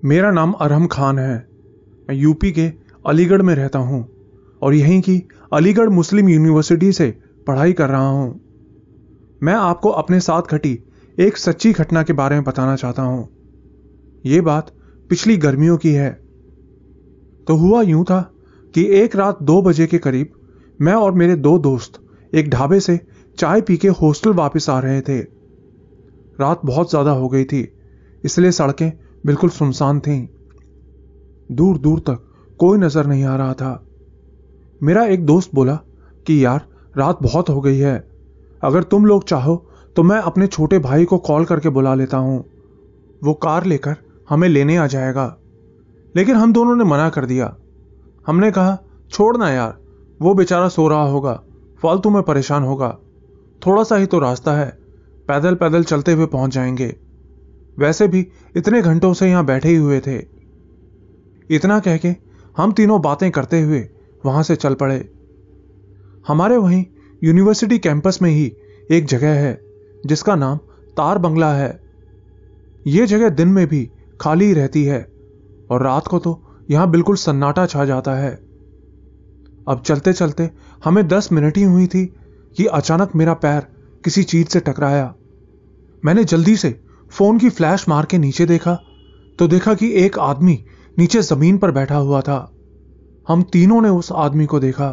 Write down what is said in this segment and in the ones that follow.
मेरा नाम अरहम खान है। मैं यूपी के अलीगढ़ में रहता हूँ और यहीं की अलीगढ़ मुस्लिम यूनिवर्सिटी से पढ़ाई कर रहा हूँ। मैं आपको अपने साथ घटी एक सच्ची घटना के बारे में बताना चाहता हूँ। ये बात पिछली गर्मियों की है। तो हुआ यूं था कि एक रात 2 बजे के करीब मैं और मेरे 2 दोस्त एक ढाबे से चाय पी के हॉस्टल वापस आ रहे थे। रात बहुत ज्यादा हो गई थी, इसलिए सड़कें बिल्कुल सुनसान थीं। दूर दूर तक कोई नजर नहीं आ रहा था। मेरा एक दोस्त बोला कि यार, रात बहुत हो गई है, अगर तुम लोग चाहो तो मैं अपने छोटे भाई को कॉल करके बुला लेता हूं, वो कार लेकर हमें लेने आ जाएगा। लेकिन हम दोनों ने मना कर दिया। हमने कहा, छोड़ना यार, वो बेचारा सो रहा होगा, फालतू में परेशान होगा। थोड़ा सा ही तो रास्ता है, पैदल पैदल चलते हुए पहुंच जाएंगे। वैसे भी इतने घंटों से यहां बैठे ही हुए थे। इतना कह के हम तीनों बातें करते हुए वहां से चल पड़े। हमारे वहीं यूनिवर्सिटी कैंपस में ही एक जगह है जिसका नाम तार बंगला है। यह जगह दिन में भी खाली ही रहती है और रात को तो यहां बिल्कुल सन्नाटा छा जाता है। अब चलते चलते हमें 10 मिनट ही हुई थी कि अचानक मेरा पैर किसी चीज से टकराया। मैंने जल्दी से फोन की फ्लैश मार के नीचे देखा तो देखा कि एक आदमी नीचे जमीन पर बैठा हुआ था। हम तीनों ने उस आदमी को देखा।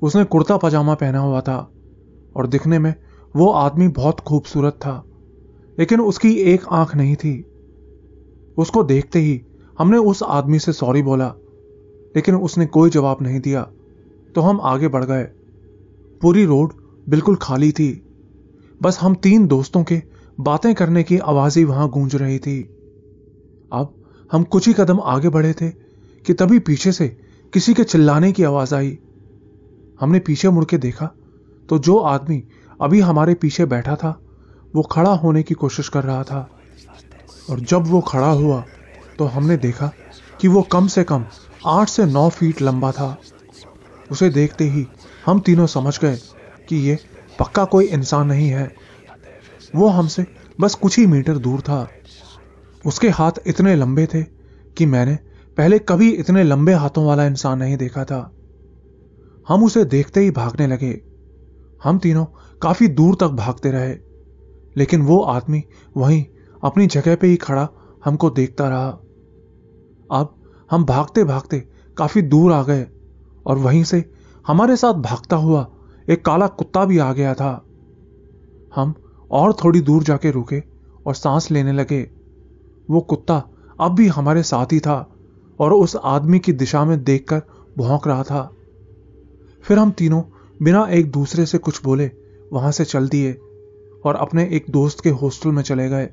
उसने कुर्ता पजामा पहना हुआ था और दिखने में वो आदमी बहुत खूबसूरत था, लेकिन उसकी एक आंख नहीं थी। उसको देखते ही हमने उस आदमी से सॉरी बोला, लेकिन उसने कोई जवाब नहीं दिया। तो हम आगे बढ़ गए। पूरी रोड बिल्कुल खाली थी, बस हम 3 दोस्तों के बातें करने की आवाज ही वहां गूंज रही थी। अब हम कुछ ही कदम आगे बढ़े थे कि तभी पीछे से किसी के चिल्लाने की आवाज आई। हमने पीछे मुड़ के देखा तो जो आदमी अभी हमारे पीछे बैठा था वो खड़ा होने की कोशिश कर रहा था, और जब वो खड़ा हुआ तो हमने देखा कि वो कम से कम 8 से 9 फीट लंबा था। उसे देखते ही हम तीनों समझ गए कि ये पक्का कोई इंसान नहीं है। वो हमसे बस कुछ ही मीटर दूर था। उसके हाथ इतने लंबे थे कि मैंने पहले कभी इतने लंबे हाथों वाला इंसान नहीं देखा था। हम उसे देखते ही भागने लगे। हम तीनों काफी दूर तक भागते रहे, लेकिन वो आदमी वहीं अपनी जगह पे ही खड़ा हमको देखता रहा। अब हम भागते भागते काफी दूर आ गए और वहीं से हमारे साथ भागता हुआ एक काला कुत्ता भी आ गया था। हम और थोड़ी दूर जाके रुके और सांस लेने लगे। वो कुत्ता अब भी हमारे साथ ही था और उस आदमी की दिशा में देखकर भौंक रहा था। फिर हम तीनों बिना एक दूसरे से कुछ बोले वहां से चल दिए और अपने एक दोस्त के हॉस्टल में चले गए।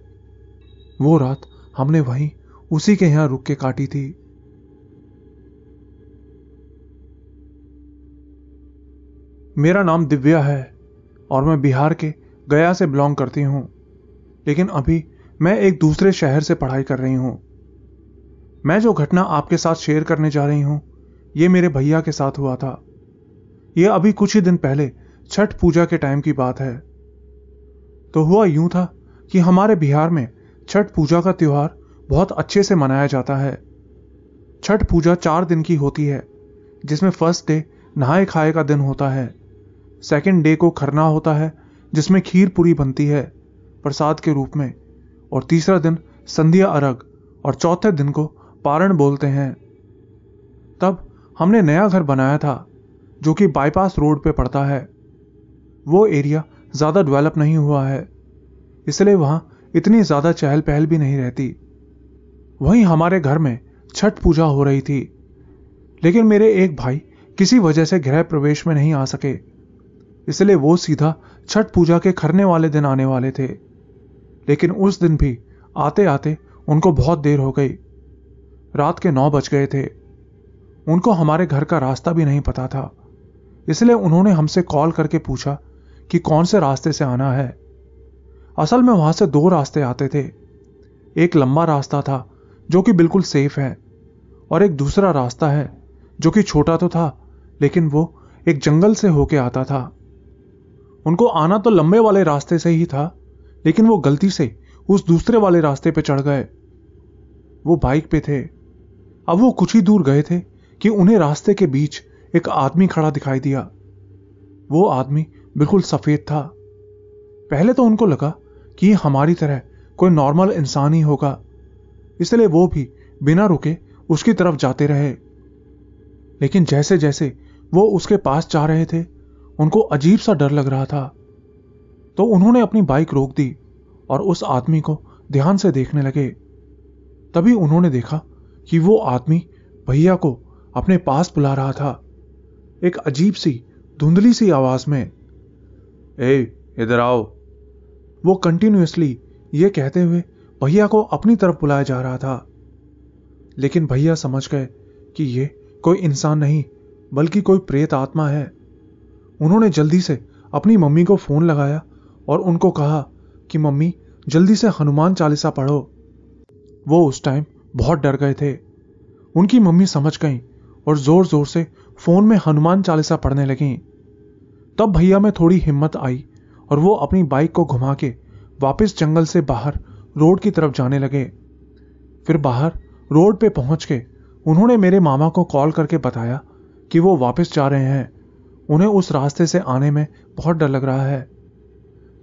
वो रात हमने वहीं उसी के यहां रुक के काटी थी। मेरा नाम दिव्या है और मैं बिहार के गया से बिलोंग करती हूं, लेकिन अभी मैं एक दूसरे शहर से पढ़ाई कर रही हूं। मैं जो घटना आपके साथ शेयर करने जा रही हूं, ये मेरे भैया के साथ हुआ था। यह अभी कुछ ही दिन पहले छठ पूजा के टाइम की बात है। तो हुआ यूं था कि हमारे बिहार में छठ पूजा का त्योहार बहुत अच्छे से मनाया जाता है। छठ पूजा 4 दिन की होती है, जिसमें फर्स्ट डे नहाए खाए का दिन होता है, सेकंड डे को खरना होता है जिसमें खीर पूरी बनती है प्रसाद के रूप में, और तीसरा दिन संध्या अर्घ, और चौथे दिन को पारण बोलते हैं। तब हमने नया घर बनाया था जो कि बाईपास रोड पे पड़ता है। वो एरिया ज्यादा डेवलप नहीं हुआ है, इसलिए वहां इतनी ज्यादा चहल पहल भी नहीं रहती। वहीं हमारे घर में छठ पूजा हो रही थी, लेकिन मेरे एक भाई किसी वजह से गृह प्रवेश में नहीं आ सके, इसलिए वो सीधा छठ पूजा के खरने वाले दिन आने वाले थे। लेकिन उस दिन भी आते आते उनको बहुत देर हो गई। रात के 9 बज गए थे। उनको हमारे घर का रास्ता भी नहीं पता था, इसलिए उन्होंने हमसे कॉल करके पूछा कि कौन से रास्ते से आना है। असल में वहां से 2 रास्ते आते थे। एक लंबा रास्ता था जो कि बिल्कुल सेफ है, और एक दूसरा रास्ता है जो कि छोटा तो था, लेकिन वो एक जंगल से होके आता था। उनको आना तो लंबे वाले रास्ते से ही था, लेकिन वो गलती से उस दूसरे वाले रास्ते पे चढ़ गए। वो बाइक पे थे। अब वो कुछ ही दूर गए थे कि उन्हें रास्ते के बीच एक आदमी खड़ा दिखाई दिया। वो आदमी बिल्कुल सफेद था। पहले तो उनको लगा कि ये हमारी तरह कोई नॉर्मल इंसान ही होगा, इसलिए वो भी बिना रुके उसकी तरफ जाते रहे। लेकिन जैसे जैसे वो उसके पास जा रहे थे, उनको अजीब सा डर लग रहा था। तो उन्होंने अपनी बाइक रोक दी और उस आदमी को ध्यान से देखने लगे। तभी उन्होंने देखा कि वो आदमी भैया को अपने पास बुला रहा था, एक अजीब सी धुंधली सी आवाज में। ए, इधर आओ। वो कंटिन्यूअसली ये कहते हुए भैया को अपनी तरफ बुलाया जा रहा था। लेकिन भैया समझ गए कि ये कोई इंसान नहीं बल्कि कोई प्रेत आत्मा है। उन्होंने जल्दी से अपनी मम्मी को फोन लगाया और उनको कहा कि मम्मी जल्दी से हनुमान चालीसा पढ़ो। वो उस टाइम बहुत डर गए थे। उनकी मम्मी समझ गईं और जोर जोर से फोन में हनुमान चालीसा पढ़ने लगीं। तब भैया में थोड़ी हिम्मत आई और वो अपनी बाइक को घुमा के वापस जंगल से बाहर रोड की तरफ जाने लगे। फिर बाहर रोड पे पहुंच के उन्होंने मेरे मामा को कॉल करके बताया कि वो वापस जा रहे हैं, उन्हें उस रास्ते से आने में बहुत डर लग रहा है।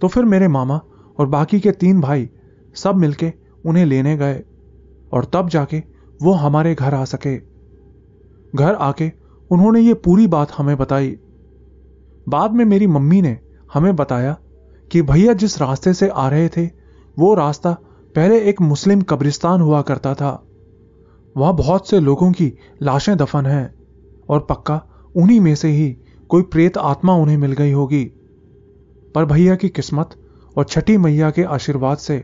तो फिर मेरे मामा और बाकी के 3 भाई सब मिलके उन्हें लेने गए और तब जाके वो हमारे घर आ सके। घर आके उन्होंने ये पूरी बात हमें बताई। बाद में मेरी मम्मी ने हमें बताया कि भैया जिस रास्ते से आ रहे थे वो रास्ता पहले एक मुस्लिम कब्रिस्तान हुआ करता था। वहां बहुत से लोगों की लाशें दफन हैं और पक्का उन्हीं में से ही कोई प्रेत आत्मा उन्हें मिल गई होगी। पर भैया की किस्मत और छठी मैया के आशीर्वाद से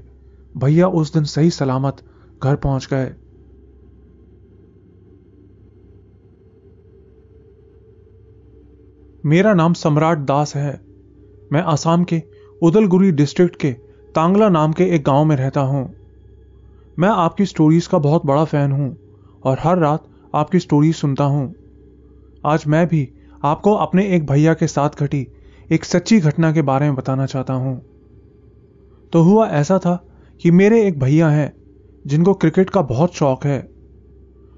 भैया उस दिन सही सलामत घर पहुंच गए। मेरा नाम सम्राट दास है। मैं असम के उदलगुरी डिस्ट्रिक्ट के तांगला नाम के एक गांव में रहता हूं। मैं आपकी स्टोरीज का बहुत बड़ा फैन हूं और हर रात आपकी स्टोरीज सुनता हूं। आज मैं भी आपको अपने एक भैया के साथ घटी एक सच्ची घटना के बारे में बताना चाहता हूं। तो हुआ ऐसा था कि मेरे एक भैया हैं जिनको क्रिकेट का बहुत शौक है।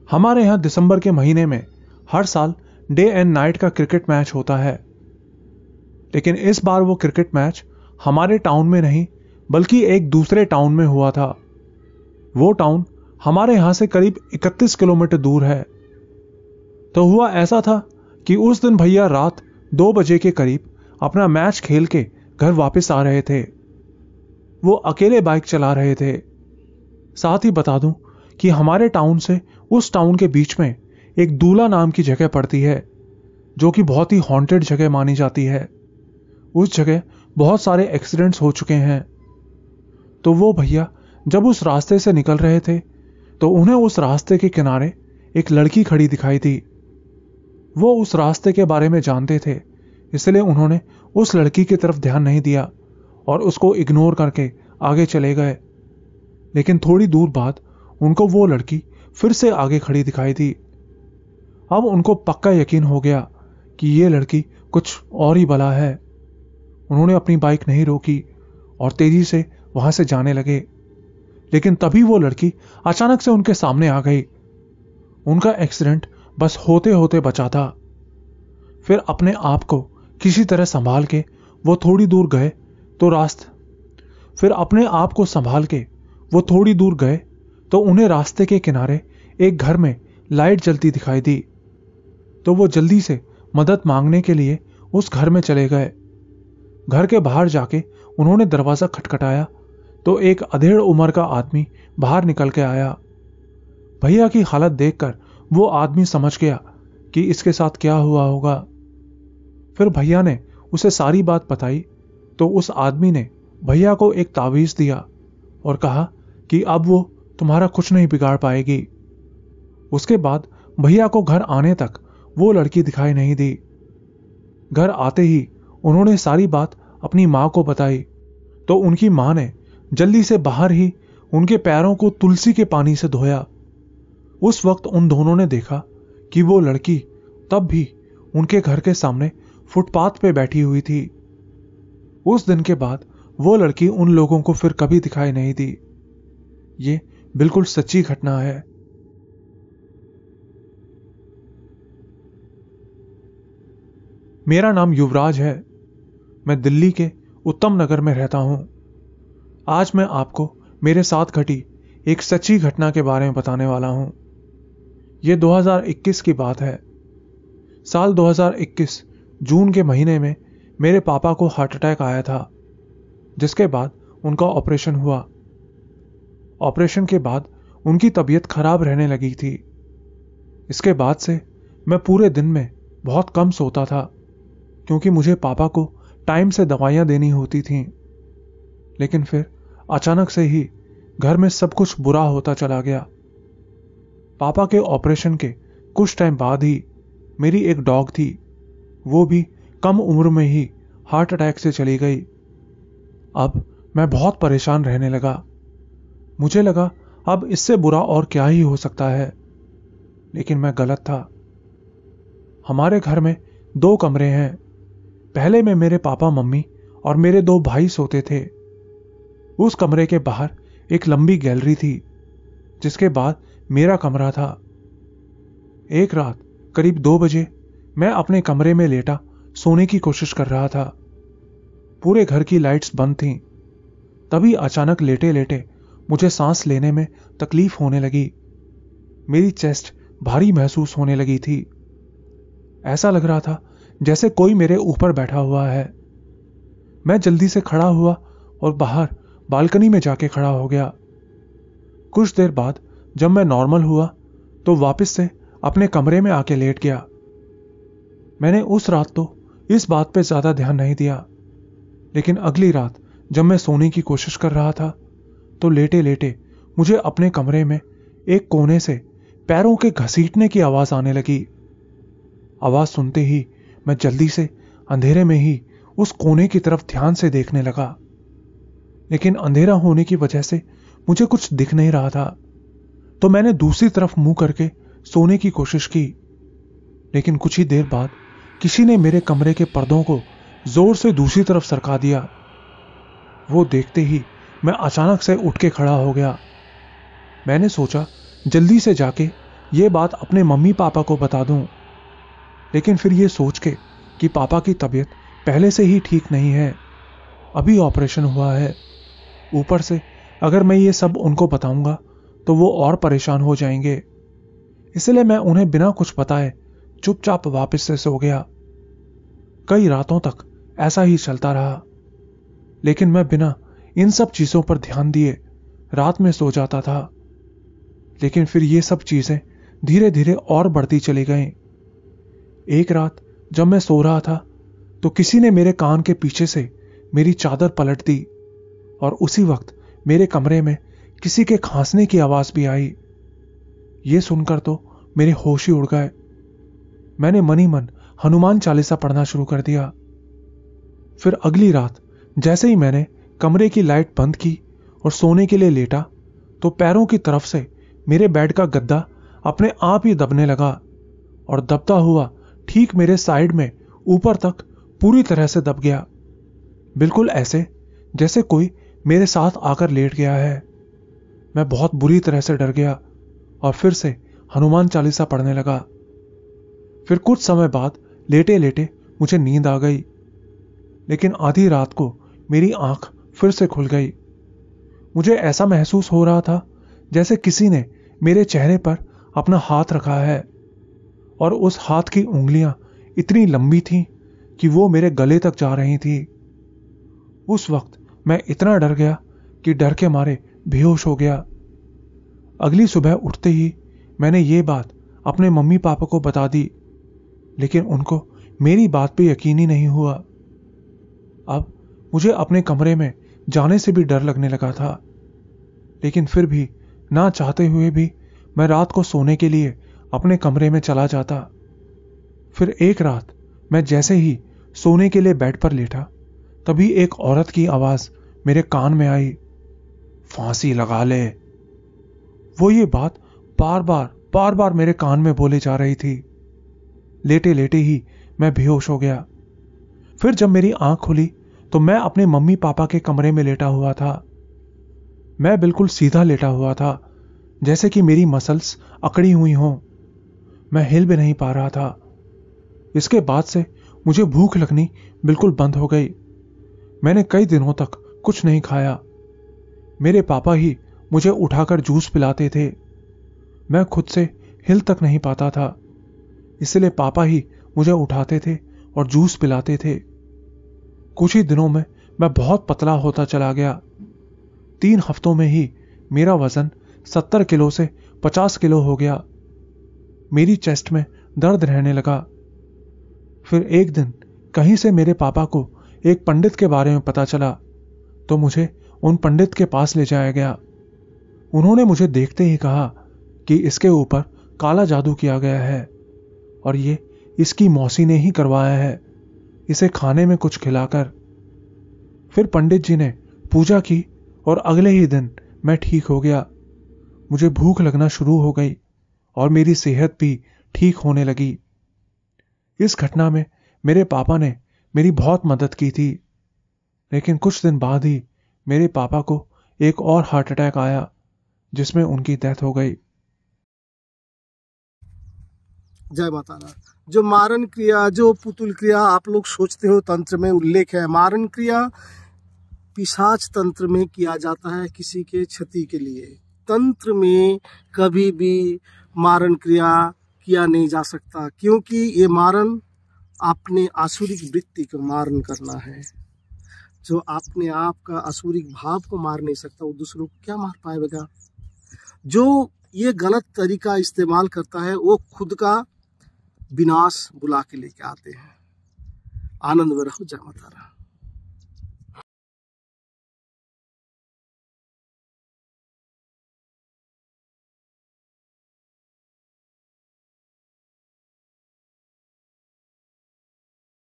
हमारे यहां दिसंबर के महीने में हर साल डे एंड नाइट का क्रिकेट मैच होता है। लेकिन इस बार वो क्रिकेट मैच हमारे टाउन में नहीं बल्कि एक दूसरे टाउन में हुआ था। वो टाउन हमारे यहां से करीब 31 किलोमीटर दूर है। तो हुआ ऐसा था कि उस दिन भैया रात 2 बजे के करीब अपना मैच खेल के घर वापस आ रहे थे। वो अकेले बाइक चला रहे थे। साथ ही बता दूं कि हमारे टाउन से उस टाउन के बीच में एक दूला नाम की जगह पड़ती है जो कि बहुत ही हॉन्टेड जगह मानी जाती है। उस जगह बहुत सारे एक्सीडेंट्स हो चुके हैं। तो वो भैया जब उस रास्ते से निकल रहे थे तो उन्हें उस रास्ते के किनारे एक लड़की खड़ी दिखाई दी। वो उस रास्ते के बारे में जानते थे, इसलिए उन्होंने उस लड़की की तरफ ध्यान नहीं दिया और उसको इग्नोर करके आगे चले गए। लेकिन थोड़ी दूर बाद उनको वो लड़की फिर से आगे खड़ी दिखाई दी। अब उनको पक्का यकीन हो गया कि ये लड़की कुछ और ही बला है। उन्होंने अपनी बाइक नहीं रोकी और तेजी से वहां से जाने लगे। लेकिन तभी वो लड़की अचानक से उनके सामने आ गई। उनका एक्सीडेंट बस होते होते बचा था। फिर अपने आप को किसी तरह संभाल के वो थोड़ी दूर गए तो उन्हें रास्ते के किनारे एक घर में लाइट जलती दिखाई दी। तो वो जल्दी से मदद मांगने के लिए उस घर में चले गए। घर के बाहर जाके उन्होंने दरवाजा खटखटाया तो एक अधेड़ उम्र का आदमी बाहर निकल के आया। भैया की हालत देखकर वो आदमी समझ गया कि इसके साथ क्या हुआ होगा। फिर भैया ने उसे सारी बात बताई तो उस आदमी ने भैया को एक तावीज दिया और कहा कि अब वो तुम्हारा कुछ नहीं बिगाड़ पाएगी। उसके बाद भैया को घर आने तक वो लड़की दिखाई नहीं दी। घर आते ही उन्होंने सारी बात अपनी मां को बताई तो उनकी मां ने जल्दी से बाहर ही उनके पैरों को तुलसी के पानी से धोया। उस वक्त उन दोनों ने देखा कि वो लड़की तब भी उनके घर के सामने फुटपाथ पे बैठी हुई थी। उस दिन के बाद वो लड़की उन लोगों को फिर कभी दिखाई नहीं दी। ये बिल्कुल सच्ची घटना है। मेरा नाम युवराज है। मैं दिल्ली के उत्तम नगर में रहता हूं। आज मैं आपको मेरे साथ घटी एक सच्ची घटना के बारे में बताने वाला हूं। यह 2021 की बात है। साल 2021 जून के महीने में मेरे पापा को हार्ट अटैक आया था, जिसके बाद उनका ऑपरेशन हुआ। ऑपरेशन के बाद उनकी तबीयत खराब रहने लगी थी। इसके बाद से मैं पूरे दिन में बहुत कम सोता था, क्योंकि मुझे पापा को टाइम से दवाइयां देनी होती थीं। लेकिन फिर अचानक से ही घर में सब कुछ बुरा होता चला गया। पापा के ऑपरेशन के कुछ टाइम बाद ही मेरी एक डॉग थी, वो भी कम उम्र में ही हार्ट अटैक से चली गई। अब मैं बहुत परेशान रहने लगा। मुझे लगा अब इससे बुरा और क्या ही हो सकता है, लेकिन मैं गलत था। हमारे घर में 2 कमरे हैं। पहले में मेरे पापा मम्मी और मेरे 2 भाई सोते थे। उस कमरे के बाहर एक लंबी गैलरी थी, जिसके बाद मेरा कमरा था। एक रात करीब 2 बजे मैं अपने कमरे में लेटा सोने की कोशिश कर रहा था। पूरे घर की लाइट्स बंद थीं। तभी अचानक लेटे लेटे मुझे सांस लेने में तकलीफ होने लगी। मेरी चेस्ट भारी महसूस होने लगी थी। ऐसा लग रहा था जैसे कोई मेरे ऊपर बैठा हुआ है। मैं जल्दी से खड़ा हुआ और बाहर बालकनी में जाके खड़ा हो गया। कुछ देर बाद जब मैं नॉर्मल हुआ तो वापस से अपने कमरे में आके लेट गया। मैंने उस रात तो इस बात पे ज्यादा ध्यान नहीं दिया, लेकिन अगली रात जब मैं सोने की कोशिश कर रहा था तो लेटे लेटे मुझे अपने कमरे में एक कोने से पैरों के घसीटने की आवाज आने लगी। आवाज सुनते ही मैं जल्दी से अंधेरे में ही उस कोने की तरफ ध्यान से देखने लगा, लेकिन अंधेरा होने की वजह से मुझे कुछ दिख नहीं रहा था। तो मैंने दूसरी तरफ मुंह करके सोने की कोशिश की, लेकिन कुछ ही देर बाद किसी ने मेरे कमरे के पर्दों को जोर से दूसरी तरफ सरका दिया। वो देखते ही मैं अचानक से उठ के खड़ा हो गया। मैंने सोचा जल्दी से जाके ये बात अपने मम्मी पापा को बता दूं, लेकिन फिर ये सोच के कि पापा की तबीयत पहले से ही ठीक नहीं है, अभी ऑपरेशन हुआ है, ऊपर से अगर मैं ये सब उनको बताऊंगा तो वो और परेशान हो जाएंगे, इसलिए मैं उन्हें बिना कुछ बताए चुपचाप वापस से सो गया। कई रातों तक ऐसा ही चलता रहा, लेकिन मैं बिना इन सब चीजों पर ध्यान दिए रात में सो जाता था। लेकिन फिर ये सब चीजें धीरे धीरे और बढ़ती चली गईं। एक रात जब मैं सो रहा था तो किसी ने मेरे कान के पीछे से मेरी चादर पलट दी, और उसी वक्त मेरे कमरे में किसी के खांसने की आवाज भी आई। ये सुनकर तो मेरे होश ही उड़ गए। मैंने मन ही मन हनुमान चालीसा पढ़ना शुरू कर दिया। फिर अगली रात जैसे ही मैंने कमरे की लाइट बंद की और सोने के लिए लेटा तो पैरों की तरफ से मेरे बेड का गद्दा अपने आप ही दबने लगा, और दबता हुआ ठीक मेरे साइड में ऊपर तक पूरी तरह से दब गया, बिल्कुल ऐसे जैसे कोई मेरे साथ आकर लेट गया है। मैं बहुत बुरी तरह से डर गया और फिर से हनुमान चालीसा पढ़ने लगा। फिर कुछ समय बाद लेटे लेटे मुझे नींद आ गई, लेकिन आधी रात को मेरी आंख फिर से खुल गई। मुझे ऐसा महसूस हो रहा था जैसे किसी ने मेरे चेहरे पर अपना हाथ रखा है, और उस हाथ की उंगलियां इतनी लंबी थीं कि वो मेरे गले तक जा रही थी। उस वक्त मैं इतना डर गया कि डर के मारे बेहोश हो गया। अगली सुबह उठते ही मैंने ये बात अपने मम्मी पापा को बता दी, लेकिन उनको मेरी बात पे यकीन ही नहीं हुआ। अब मुझे अपने कमरे में जाने से भी डर लगने लगा था, लेकिन फिर भी ना चाहते हुए भी मैं रात को सोने के लिए अपने कमरे में चला जाता। फिर एक रात मैं जैसे ही सोने के लिए बेड पर लेटा, तभी एक औरत की आवाज मेरे कान में आई, फांसी लगा ले। वो ये बात बार बार मेरे कान में बोले जा रही थी। लेटे लेटे ही मैं बेहोश हो गया। फिर जब मेरी आंख खुली तो मैं अपने मम्मी पापा के कमरे में लेटा हुआ था। मैं बिल्कुल सीधा लेटा हुआ था, जैसे कि मेरी मसल्स अकड़ी हुई हों। मैं हिल भी नहीं पा रहा था। इसके बाद से मुझे भूख लगनी बिल्कुल बंद हो गई। मैंने कई दिनों तक कुछ नहीं खाया। मेरे पापा ही मुझे उठाकर जूस पिलाते थे। मैं खुद से हिल तक नहीं पाता था, इसलिए पापा ही मुझे उठाते थे और जूस पिलाते थे। कुछ ही दिनों में मैं बहुत पतला होता चला गया। 3 हफ्तों में ही मेरा वजन 70 किलो से 50 किलो हो गया। मेरी चेस्ट में दर्द रहने लगा। फिर एक दिन कहीं से मेरे पापा को एक पंडित के बारे में पता चला, तो मुझे उन पंडित के पास ले जाया गया। उन्होंने मुझे देखते ही कहा कि इसके ऊपर काला जादू किया गया है और ये इसकी मौसी ने ही करवाया है, इसे खाने में कुछ खिलाकर। फिर पंडित जी ने पूजा की और अगले ही दिन मैं ठीक हो गया। मुझे भूख लगना शुरू हो गई और मेरी सेहत भी ठीक होने लगी। इस घटना में मेरे पापा ने मेरी बहुत मदद की थी, लेकिन कुछ दिन बाद ही मेरे पापा को एक और हार्ट अटैक आया, जिसमें उनकी डेथ हो गई। जय माता रा। जो मारण क्रिया, जो पुतुल क्रिया आप लोग सोचते हो तंत्र में उल्लेख है, मारण क्रिया पिशाच तंत्र में किया जाता है किसी के क्षति के लिए। तंत्र में कभी भी मारण क्रिया किया नहीं जा सकता, क्योंकि ये मारण अपने आसुरिक वृत्ति को मारण करना है। जो अपने आप का आसुरिक भाव को मार नहीं सकता, वो दूसरों को क्या मार पाएगा। जो ये गलत तरीका इस्तेमाल करता है, वो खुद का विनाश बुला के लेके आते हैं। आनंद में रहो। जय माता रा।